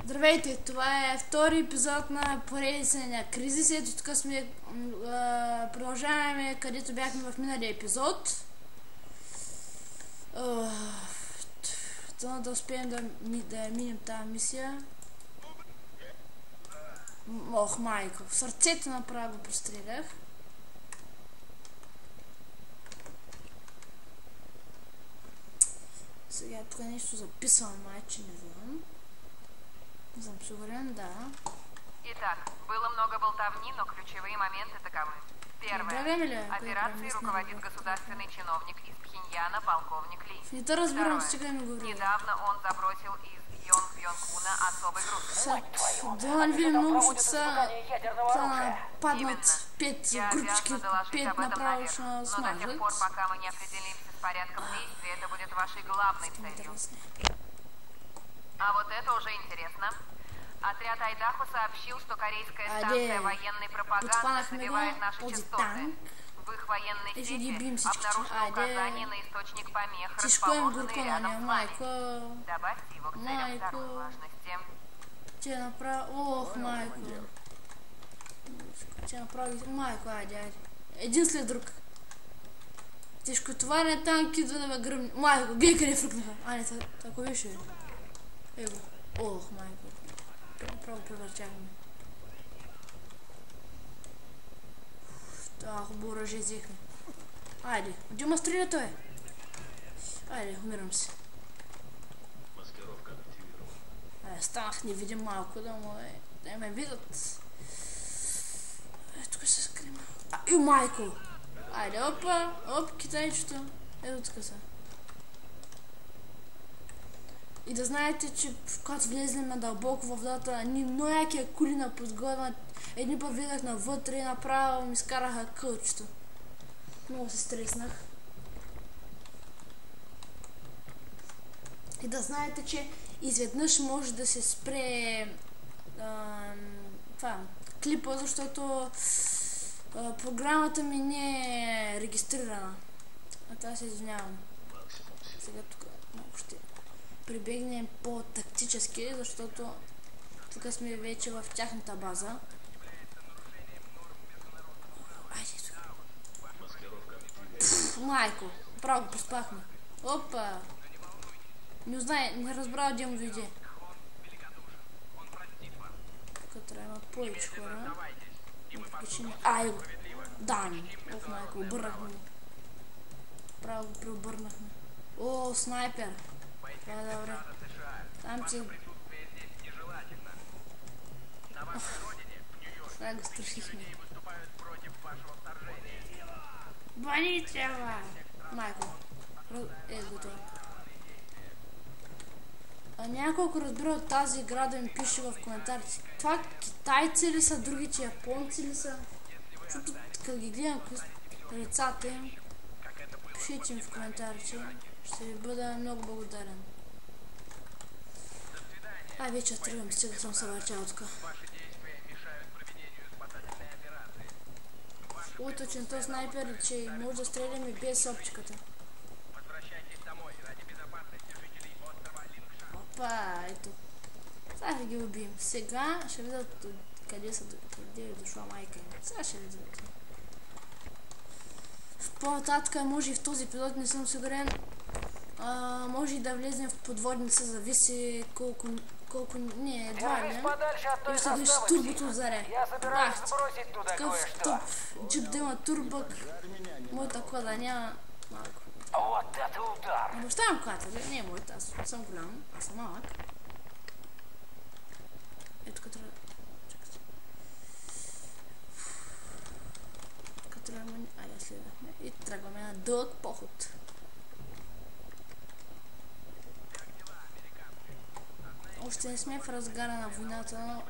Здравейте, това е втори епизод на поредица на Кризис. Ето тук сме, продължаваме където бяхме в миналия епизод. Да успеем да минем тази мисия. Ох, майко, в сърцето направо го прострелях. Сега тук нещо записвам, майче, не знам. Не съм сигурен, да. Итак, было много болтовни, но ключевые моменты таковы. Первое. Операцией руководит государственный чиновник из Пхеньяна, полковник Ли. Второе. Недавно он забросил из Йонг-Йонг-Уна особый груз. Много са паднат 5 групички, 5 направо ще Но до смажат. тех пор, пока мы не определимся с порядком действий, это будет вашей главной целью. А вот это уже интересно. Отряд Айдахо сообщил, что корейская станция военной пропаганды забивает наши частоты. В их военной сети обнаружено указание на источник помех, расположенный рядом с нами. Добавьте его к целям второй важности. Че направо... Ох, майко. Че направо... Майко, айде. Един след друг. Тежкотоварни танки идва да ме гръмне. Майко, гледай къде фръкнаха. А, не, тако беше. Его. Ох, майко. Направо превъртяхме. Това хубаво оръжие взехме. Айде, где ма стреля той? Айде, умирам се. Айде, станах невидим малко, да ме видят. Тук се скрима. И майко! Айде, опа, оп, китайчето. Ето тук са. И да знаете, че когато влезем дълбоко в водата, ни много якия кулина подгодна. Едни път видях навътре и направо ми скараха кълчето. Много се стреснах. И да знаете, че изведнъж може да се спре клипа, защото програмата ми не е регистрирана. А това се извинявам. Сега тук малко ще прибегнем по-тактически, защото тук сме вече в тяхната база. Айде тук. Майко, право поспахме. Опа! Не разбрал где му дойде. Тук трябва повече хора. Ай, дан! Ох, майко, обърнахме. Право го преобърнахме. О, снайпер! Това е добре. Там че... Сега го страшихме. Бани трябва! Майко. Готово. Няколко разбира от тази игра да ми пише в коментарите. Това китайци ли са, другите японци ли са? Защото като ги гледам лицата им, пишете ми в коментарите. Ще ви бъда много благодарен. Вече тръгвам, стига съм се върчал тук. Уточен този снайпер, че може да стреляме без оптиката. Опа, ето. Сега ще ги убием. Сега ще видят къде е дошла майка им. Сега ще видят. В по-нататък може и в този епизод, не съм сигурен. Може и да влезем в подводница, зависи колко... Не, едва ли. И ще дойде с турбото заря. Такъв тъп джип да има турбък. Моята кода няма малко. Обещавам колата, не е моята, аз съм голям, аз съм малък. Ето като трябва... Чакайте. Като трябва... Айде следвахме и тръгваме на дълъг поход. Още не сме в разгара на войната, но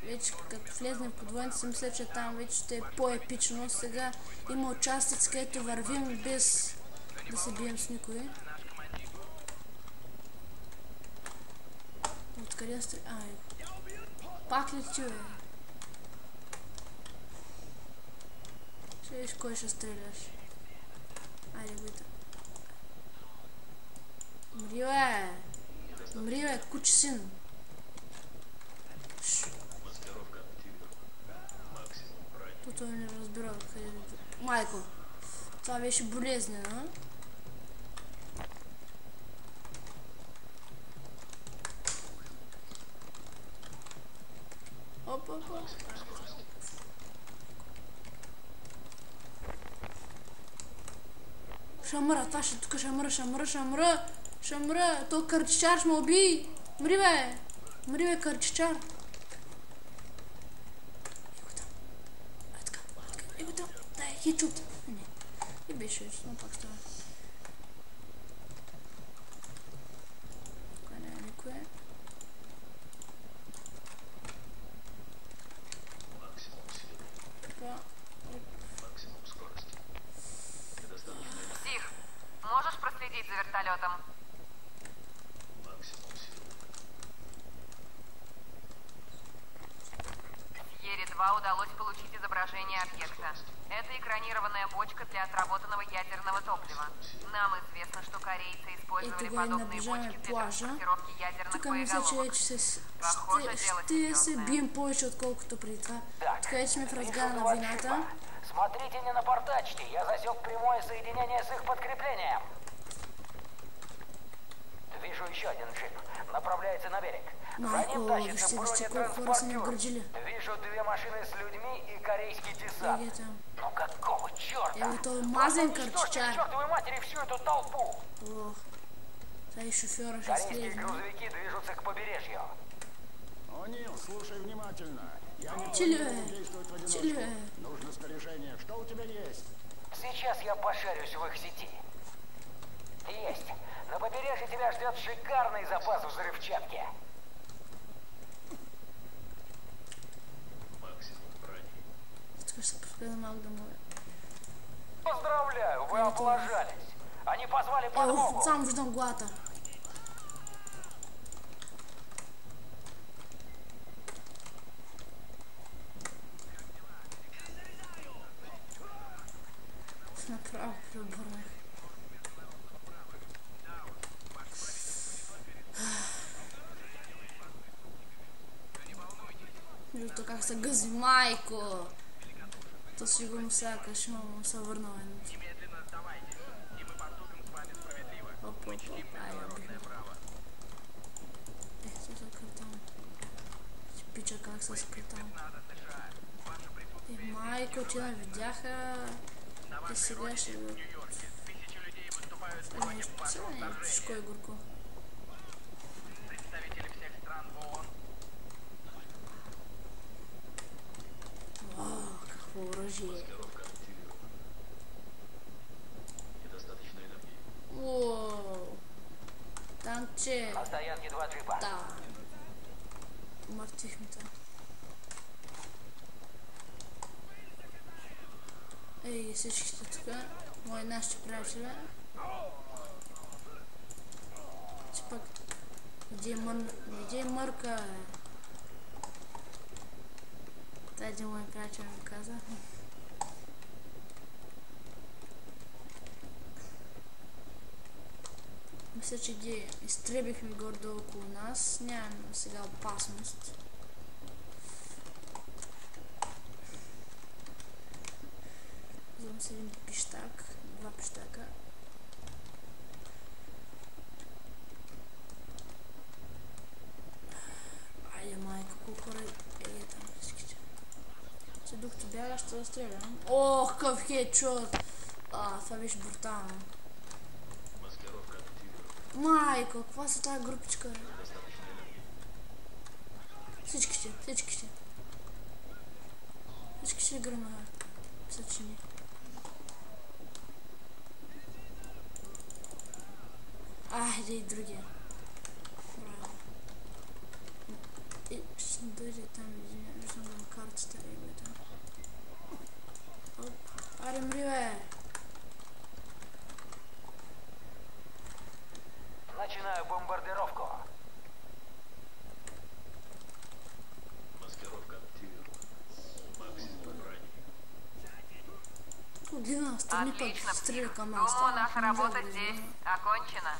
вече като влезнем под войната си мисля, че там вече ще е по-епично. Сега има участъци, където вървим без да се бием с никой. Откъде сте? Пак ли ти, бе? Ще виж кой ще стреляш. Айде, гойта. Умри, бе! Умри, бе, кучи син! той не разбира къде... Майко, това беше болезнено. Опа. Шамра, това ще тук шамра. То кърчичар ще ме уби. Мри бе, кърчичар. Его там. Дай, хичут. Не. И беше, но пак става. Тук няма никое. Псих, можешь проследить за вертолетом? В Сьерре-2 удалось получить изображение объекта. Это экранированная бочка для отработанного ядерного топлива. Нам известно, что корейцы использовали подобные бочки для транспортировки ядерных боеголовок. Похоже, дело ще се бием повече, отколкото преди това. Така сме в разгара на войната. Смотрите, не напортачьте, я засек прямое соединение с их подкреплением. Вижу еще один джип. Направляется на берег. За ним тащится бронетранспортер. Вижу две машины с людьми и корейский десант. Ну какого черта? Уничтожьте к чертовой матери всю эту толпу! Ох, и шофера корейские грузовики движутся к побережью. О'Нил, слушай внимательно. Я не планирую действовать в одиночку. Нужно снаряжение. Что у тебя есть? Сейчас я пошарюсь в их сети. Есть. На побережье тебя ждет шикарный запас взрывчатки. Поздравляю, вы облажались. Они позвали подмогу. Сам ждем глата. Направо приборных. То как се гъзи, майко! То сигурно всяка ще му се върна войната. Оп, ай, обидно. Се закъртам. Ще пича как се скъртам. Майко, че не видяха. И сега ще го... Сега не, всичко е горко. Оръжие. Воу. Танкче. На стоянке 2 джипа. Да. Мъртвихме там. Ей, всичките тук. Мои нашите приятели. Че пък... Где е мърка? Един мой приятел ми каза. Мисля, че ги изтребихме гордо около нас. Нямаме сега опасност. Взимам си един пищак. 2 пищака. Айде майка, колко хора е там всичките. Докато бяга ще да стрелям. Ох, какъв хедшот! Това беше брутално. Майко, каква са тази групичка? Всичките. Всички ще гръмнаха. Съчини. Айде и другия. Браво. Ще дойде там, виждам на картата. Аре, мри, бе! Начинаю бомбардировку. Маскировка активирована. Максимум брони. Длина, страни пък стреля към нас. Думаю, наша работа здесь окончена.